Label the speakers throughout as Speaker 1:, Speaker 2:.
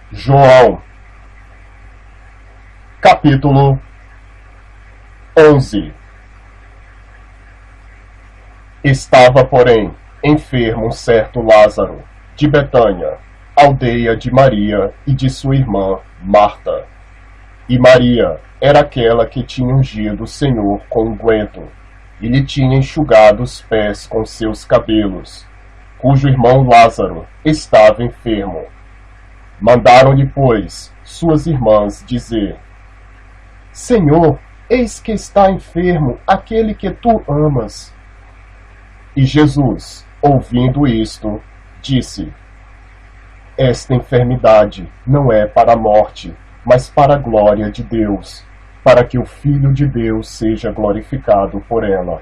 Speaker 1: João, capítulo 11. Estava, porém, enfermo um certo Lázaro, de Betânia, aldeia de Maria e de sua irmã Marta. E Maria era aquela que tinha ungido o Senhor com unguento, e lhe tinha enxugado os pés com seus cabelos, cujo irmão Lázaro estava enfermo. Mandaram-lhe, pois, suas irmãs dizer: Senhor, eis que está enfermo aquele que tu amas. E Jesus, ouvindo isto, disse: Esta enfermidade não é para a morte, mas para a glória de Deus, para que o Filho de Deus seja glorificado por ela.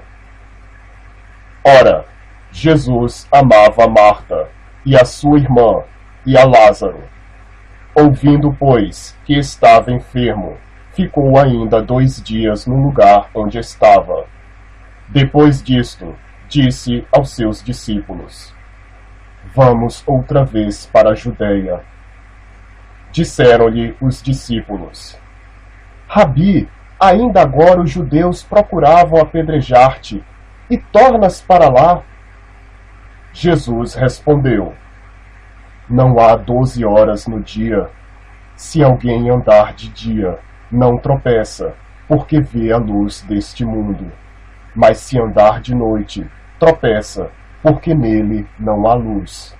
Speaker 1: Ora, Jesus amava a Marta, e a sua irmã, e a Lázaro. Ouvindo, pois, que estava enfermo, ficou ainda 2 dias no lugar onde estava. Depois disto, disse aos seus discípulos: Vamos outra vez para a Judeia. Disseram-lhe os discípulos: Rabi, ainda agora os judeus procuravam apedrejar-te, e tornas para lá? Jesus respondeu: Não há 12 horas no dia. Se alguém andar de dia, não tropeça, porque vê a luz deste mundo. Mas se andar de noite, tropeça, porque nele não há luz.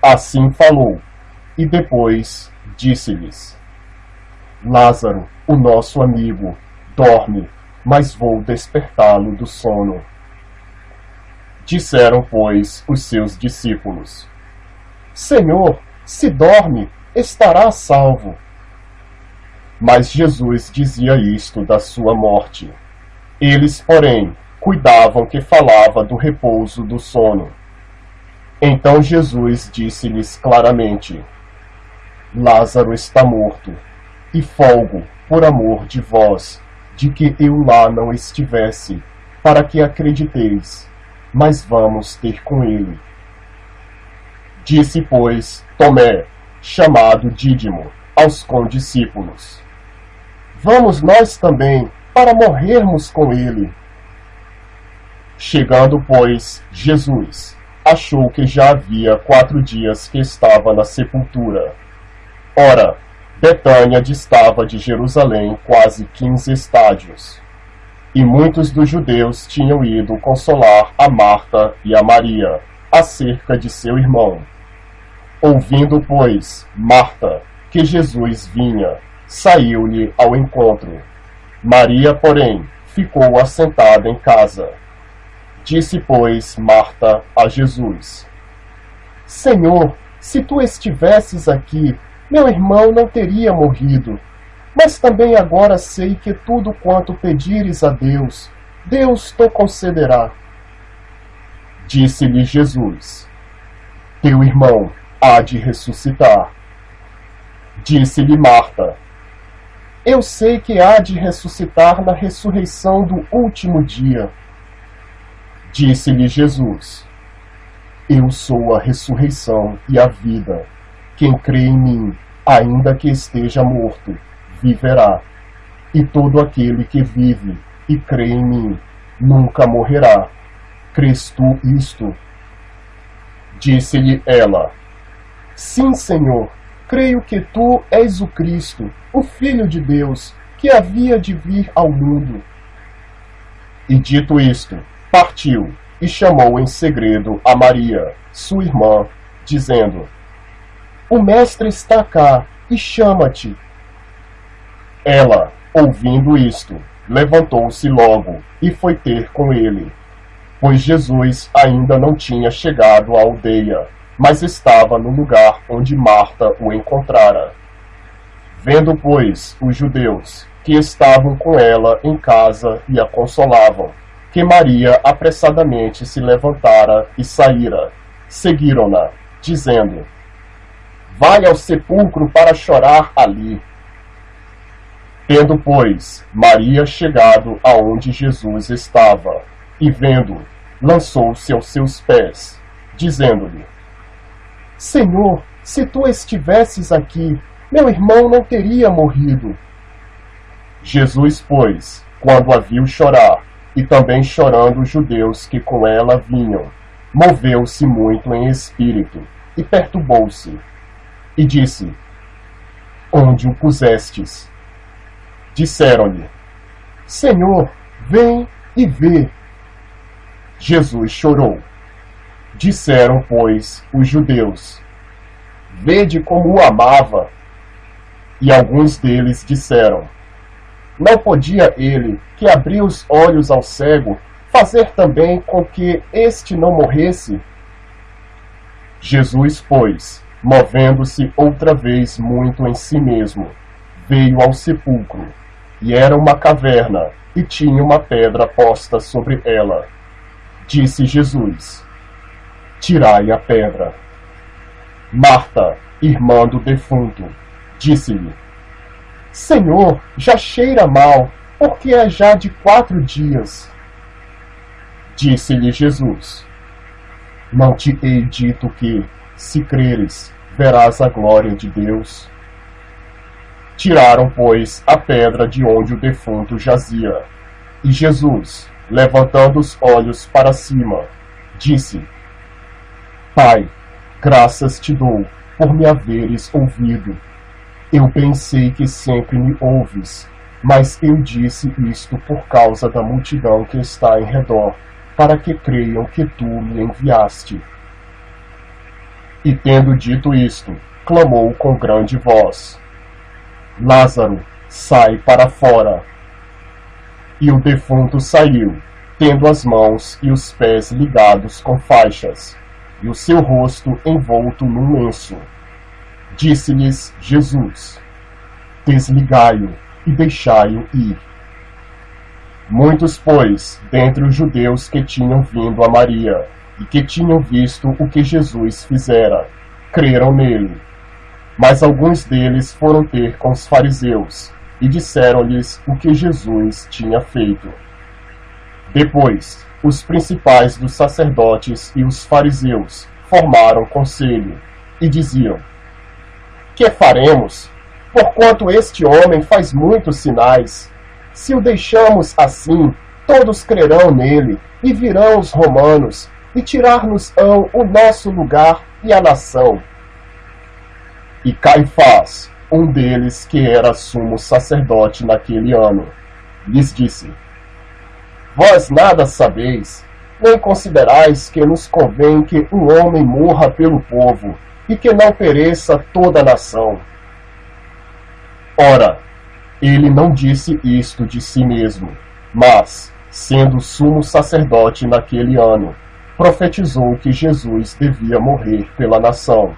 Speaker 1: Assim falou, e depois disse-lhes: Lázaro, o nosso amigo, dorme, mas vou despertá-lo do sono. Disseram, pois, os seus discípulos: Senhor, se dorme, estará salvo. Mas Jesus dizia isto da sua morte. Eles, porém, cuidavam que falava do repouso do sono. Então Jesus disse-lhes claramente: Lázaro está morto, e folgo por amor de vós, de que eu lá não estivesse, para que acrediteis, mas vamos ter com ele. Disse, pois, Tomé, chamado Dídimo, aos condiscípulos: Vamos nós também, para morrermos com ele. Chegando, pois, Jesus, achou que já havia 4 dias que estava na sepultura. Ora, Betânia distava de Jerusalém quase 15 estádios. E muitos dos judeus tinham ido consolar a Marta e a Maria acerca de seu irmão. Ouvindo, pois, Marta que Jesus vinha, saiu-lhe ao encontro. Maria, porém, ficou assentada em casa. Disse, pois, Marta a Jesus: Senhor, se tu estivesses aqui, meu irmão não teria morrido. Mas também agora sei que tudo quanto pedires a Deus, Deus te concederá. Disse-lhe Jesus: Teu irmão há de ressuscitar. Disse-lhe Marta: Eu sei que há de ressuscitar na ressurreição do último dia. Disse-lhe Jesus: Eu sou a ressurreição e a vida. Quem crê em mim, ainda que esteja morto, viverá. E todo aquele que vive e crê em mim, nunca morrerá. Crês tu isto? Disse-lhe ela: Sim, Senhor, creio que tu és o Cristo, o Filho de Deus, que havia de vir ao mundo. E dito isto, partiu e chamou em segredo a Maria, sua irmã, dizendo: O mestre está cá e chama-te. Ela, ouvindo isto, levantou-se logo e foi ter com ele, pois Jesus ainda não tinha chegado à aldeia, mas estava no lugar onde Marta o encontrara. Vendo, pois, os judeus, que estavam com ela em casa e a consolavam, que Maria apressadamente se levantara e saíra, seguiram-na, dizendo: Vai ao sepulcro para chorar ali. Tendo, pois, Maria chegado aonde Jesus estava, e vendo, lançou-se aos seus pés, dizendo-lhe: Senhor, se tu estivesses aqui, meu irmão não teria morrido. Jesus, pois, quando a viu chorar, e também chorando os judeus que com ela vinham, moveu-se muito em espírito, e perturbou-se, e disse: Onde o pusestes? Disseram-lhe: Senhor, vem e vê. Jesus chorou. Disseram, pois, os judeus: Vede como o amava. E alguns deles disseram: Não podia ele, que abriu os olhos ao cego, fazer também com que este não morresse? Jesus, pois, movendo-se outra vez muito em si mesmo, veio ao sepulcro, e era uma caverna, e tinha uma pedra posta sobre ela. Disse Jesus: Tirai a pedra. Marta, irmã do defunto, disse-lhe: Senhor, já cheira mal, porque é já de 4 dias. Disse-lhe Jesus: Não te hei dito que, se creres, verás a glória de Deus? Tiraram, pois, a pedra de onde o defunto jazia. E Jesus, levantando os olhos para cima, disse: Pai, graças te dou por me haveres ouvido. Eu bem sei que sempre me ouves, mas eu disse isto por causa da multidão que está em redor, para que creiam que tu me enviaste. E tendo dito isto, clamou com grande voz: Lázaro, sai para fora. E o defunto saiu, tendo as mãos e os pés ligados com faixas, e o seu rosto envolto num lenço. Disse-lhes Jesus: Desligai-o e deixai-o ir. Muitos, pois, dentre os judeus que tinham vindo a Maria, e que tinham visto o que Jesus fizera, creram nele. Mas alguns deles foram ter com os fariseus, e disseram-lhes o que Jesus tinha feito. Depois, os principais dos sacerdotes e os fariseus formaram conselho, e diziam: Que faremos? Porquanto este homem faz muitos sinais. Se o deixamos assim, todos crerão nele, e virão os romanos, e tirar-nos-ão o nosso lugar e a nação. E Caifás, um deles que era sumo sacerdote naquele ano, lhes disse: Vós nada sabeis, nem considerais que nos convém que um homem morra pelo povo, e que não pereça toda a nação. Ora, ele não disse isto de si mesmo, mas, sendo sumo sacerdote naquele ano, profetizou que Jesus devia morrer pela nação.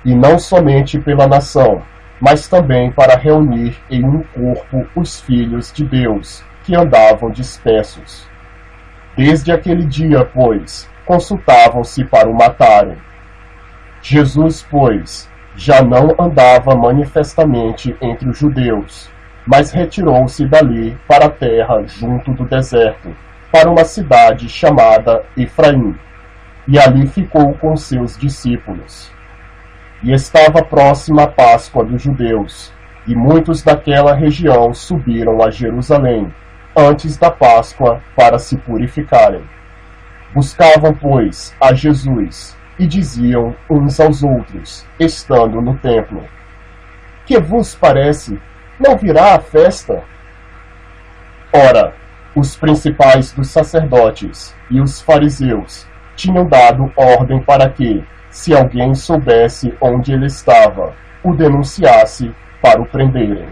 Speaker 1: E não somente pela nação, mas também para reunir em um corpo os filhos de Deus, que andavam dispersos. Desde aquele dia, pois, consultavam-se para o matarem. Jesus, pois, já não andava manifestamente entre os judeus, mas retirou-se dali para a terra junto do deserto, para uma cidade chamada Efraim, e ali ficou com seus discípulos. E estava próxima a Páscoa dos judeus, e muitos daquela região subiram a Jerusalém, antes da Páscoa, para se purificarem. Buscavam, pois, a Jesus, e diziam uns aos outros, estando no templo: Que vos parece? Não virá a festa? Ora, os principais dos sacerdotes e os fariseus tinham dado ordem para que, se alguém soubesse onde ele estava, o denunciasse para o prenderem.